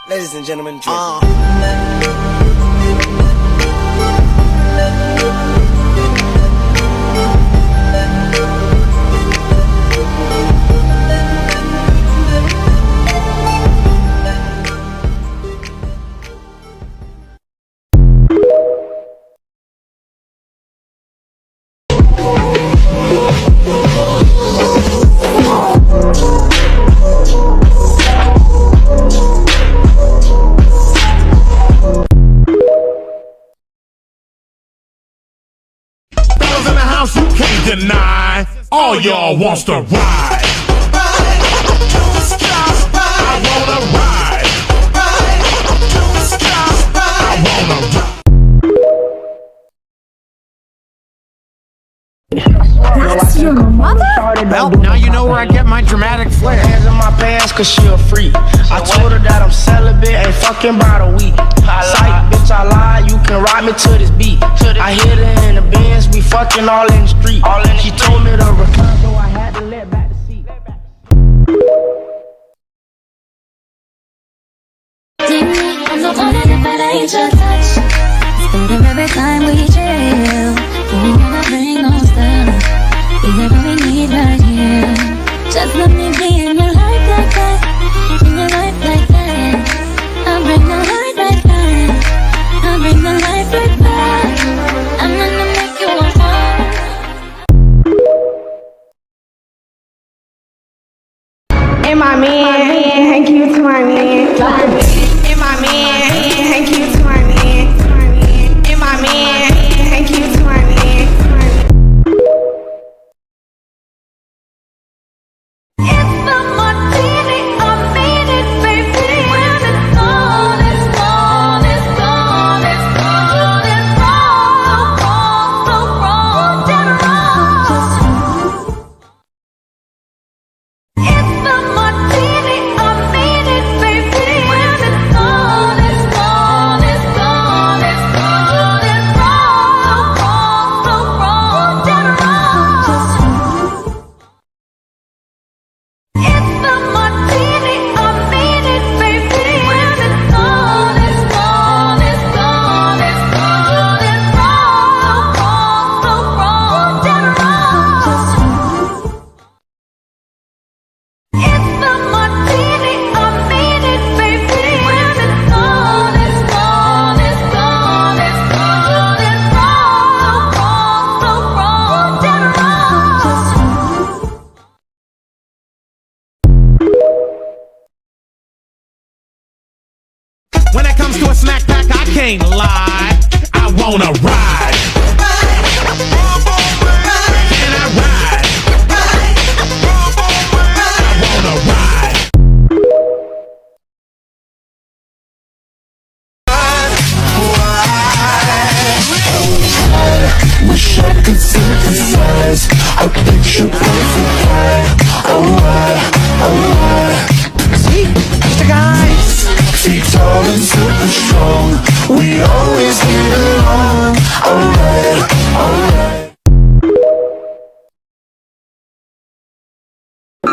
Ladies and gentlemen, Drake. You can't deny, all y'all wants to ride. I wanna ride. I wanna ride. That's your mother? Well, now you know where I get my dramatic flair. Hands in my pants cause she a freak. I told her that I'm celibate, ain't fucking about a week. Psych, bitch, I lied, you can ride me to this beat. I hit her in the Benz, we fucking all in the street. She told me to recline, so I had to let back the seat. I'm the one in the bed, I ain't your touch. Instead of every time we chill, we never bring no stuff. We never we need right here. Just let me be in your life like that. In your life like that. I'll bring the light right back. I'll bring the light right back. I'm gonna make you a home. And my man, thank you to my man. And my man, thank you to my man. And my man, thank you to my man. It's the martini, I mean it, baby. When it's gone, it's gone, it's gone, it's gone, it's wrong, so wrong, dead wrong. It's the martini, I mean it, baby. When it's gone, it's gone, it's gone, it's gone, it's wrong, so wrong, dead wrong. It's the martini, I mean it, baby. When it's gone, it's gone, it's gone, it's gone, it's wrong, so wrong, dead wrong. It's the martini, I mean it, baby. When it's gone, it's gone, it's gone, it's gone, it's wrong, so wrong, dead wrong. When it comes to a snack pack, I can't lie. I wanna ride. Can I ride? I wanna ride. Wish I could synthesize a picture perfect life. Alright. See, Mr. Guys. Feet tall and super strong. We always get along. Alright.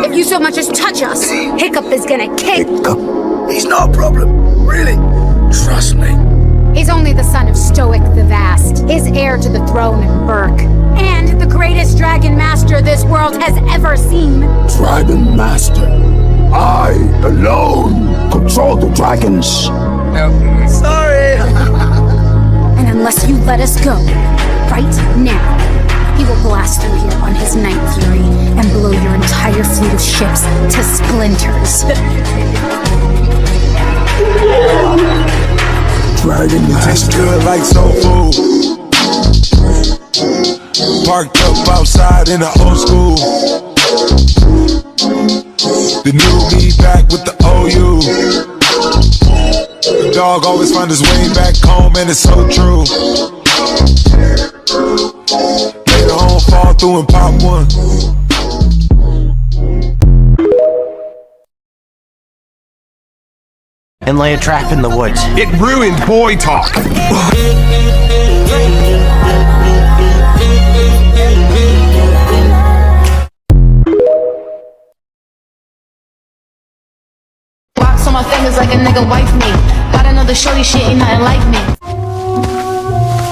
If you so much as touch us, Hiccup is gonna kick. He's not a problem. Really. Trust me. He's only the son of Stoic the Vast, his heir to the throne in Berk, and the greatest dragon master this world has ever seen. Dragon Master. I alone control the dragons. Sorry. And unless you let us go, right now, he will blast through here on his Night Fury and blow your entire fleet of ships to splinters. Dragon Tastes Master. good like soul food. Parked up outside in the old school. The new me back with the OU. The dog always find his way back home, and it's so true. Later on, fall through and pop one. And lay a trap in the woods. It ruined boy talk. on my fingers like a nigga wife me. Got another shorty, shit ain't nothing like me.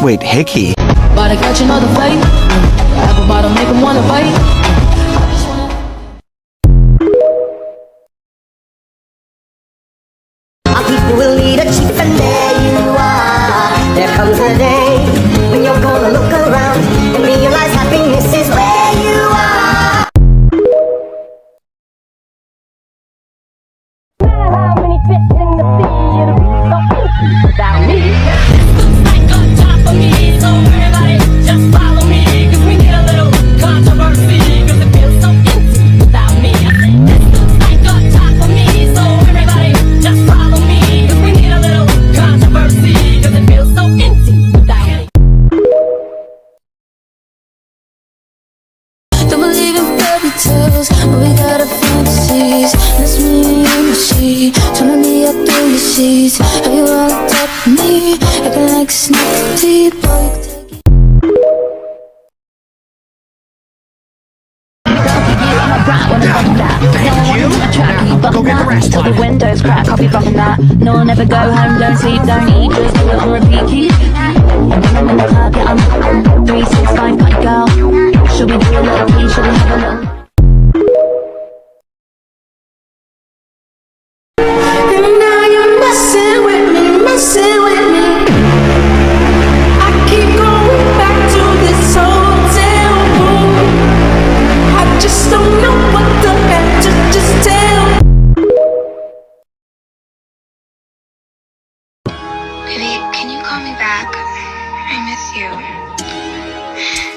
Wait, Hickey? About to catch another fight. Apple bottom make him wanna bite. People will lead a chief, and there you are. There comes a day when you're gonna look around and realize happiness is where you are. How many fish in the sea? It'll be so empty without me. This looks like a job for me, so everybody just follow me, 'cause we need a little controversy, 'cause it feels so empty without me. This looks like a job for me, so everybody just follow me, 'cause we need a little controversy, 'cause it feels so empty without me. Don't believe in fairy tales, but we got our fantasies. That's me and the sea, turning me up through the seas. Have you all top of me, acting like a snack tea, boy, you can take it. Go get the rest. Till the windows crack, I'll be bumping that. No, I'll never go home, don't sleep, don't eat, just do it on repeat. Keep I'm in the club, yeah, I'm 365 kind of girl. Should we do a little pee, should we have a little? And now you're messing with me, messing with me. I keep going back to this hotel room. I just don't know what the heck to just tell. Baby, can you call me back? I miss you.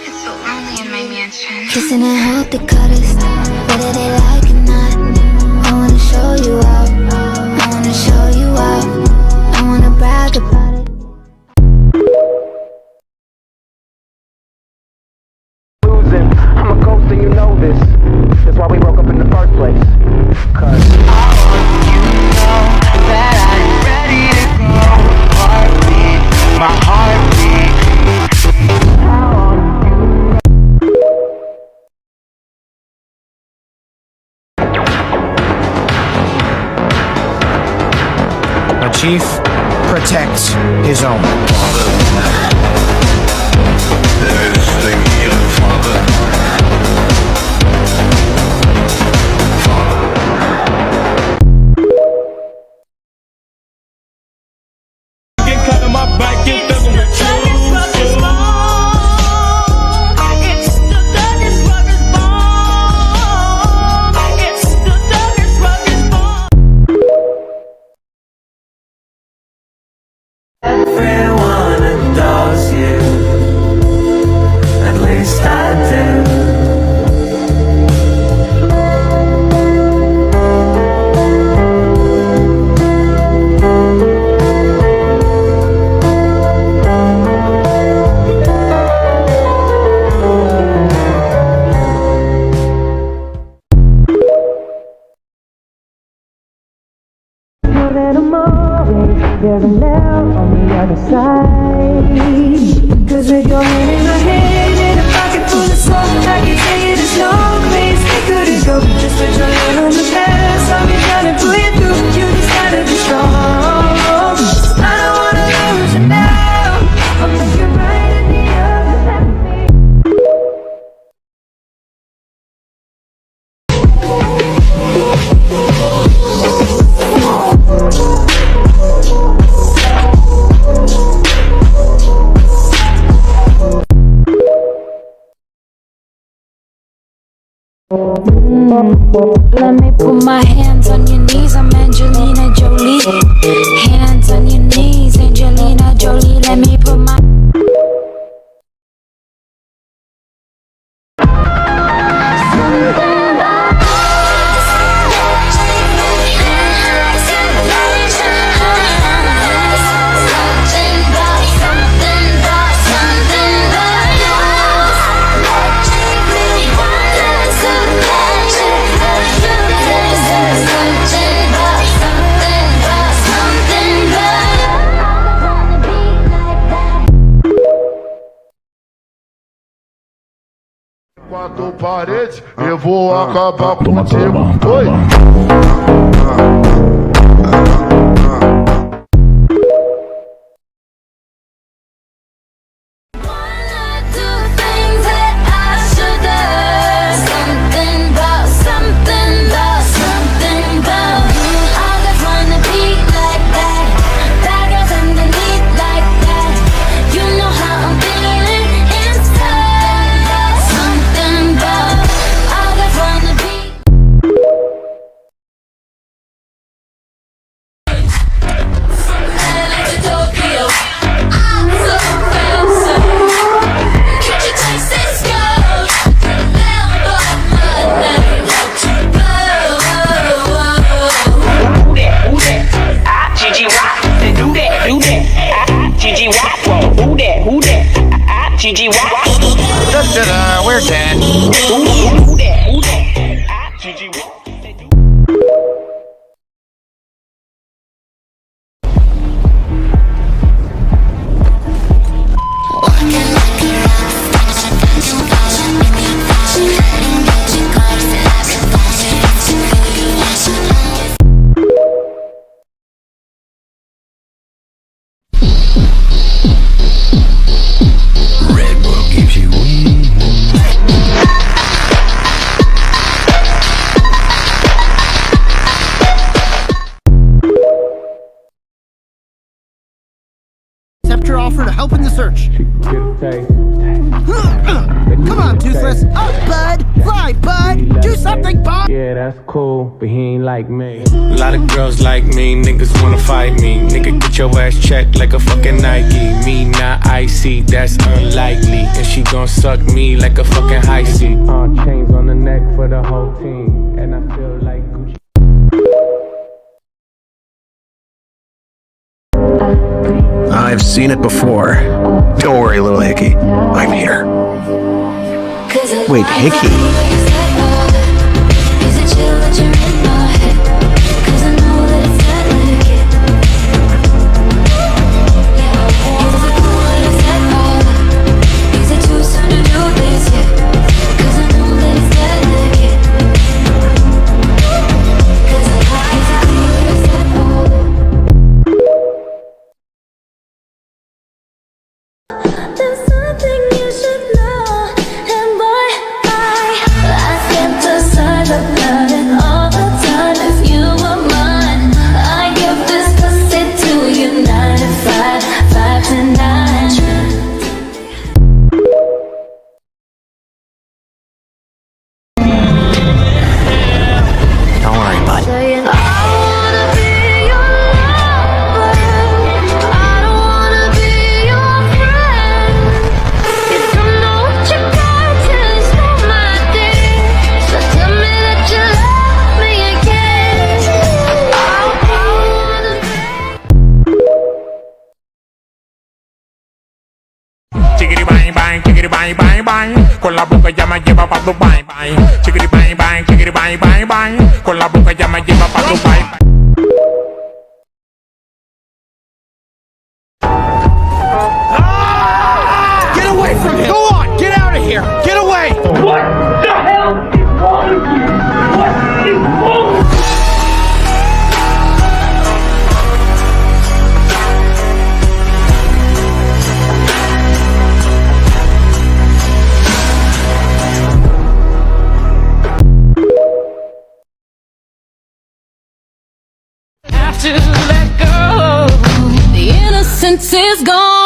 It's so lonely in my mansion. Kissing and hope they cut us, whether they like it or not. I wanna show you out, I wanna show you out, I wanna brag about it. Losing, I'm a ghost and you know this. That's why we broke up in the first place. 'Cause I want you to know that I'm ready to go. Heartbeat, my heartbeat. A chief protects his own. Everyone adores you. At least I do. There's a nail on the other side. 'Cause with your hand in my hand and a pocket full of soap, I can tell you there's no place we couldn't go. Just put your hand on the past, I'll be trying to pull you through. You just gotta be strong. I don't wanna lose you now. I'm looking right at the other side of me. Let me put my hands on your knees, I'm Angelina Jolie. Hands on your knees, Angelina Jolie. Let me put my Quatro paredes, eu vou acabar contigo. Oi! GG Walk. Da-da-da, we're dead. Who that? GG Walk. Red Bull gives you wings. Accept your offer to help in the search. Come on, Toothless. Up, bud. Fly, bud. Do something, bud. Yeah, that's cool, but he ain't like me. A lot of girls like me, niggas wanna fight me. Nigga, get your ass checked like a fucking Nike. Me not icy, that's unlikely. And she gon' suck me like a fucking high C. Chains on the neck for the whole team. And I feel like Gucci. I've seen it before. Don't worry, little Hickey. I'm here. Wait, Hickey? There's something you should know, and boy, I skip the side about it all the time. If you were mine, I give this pussy to you 9 to 5, 5 to 9. Don't worry, bud. Saying, I wanna be your lover, I don't wanna be your friend. You don't know what you got till it's not my thing. So tell me that you love me again. I wanna Chickity bang bang, chickity bang bang bang. Con la boca ya me lleva pa' Dubai bang. Chickity bang bang, chickity bang bang bang. Con la boca ya me lleva pa' Dubai. Get away from him. Go on. Get out of here. Get away. What the hell is wrong with you? What is wrong with you? have to let go. The innocence is gone.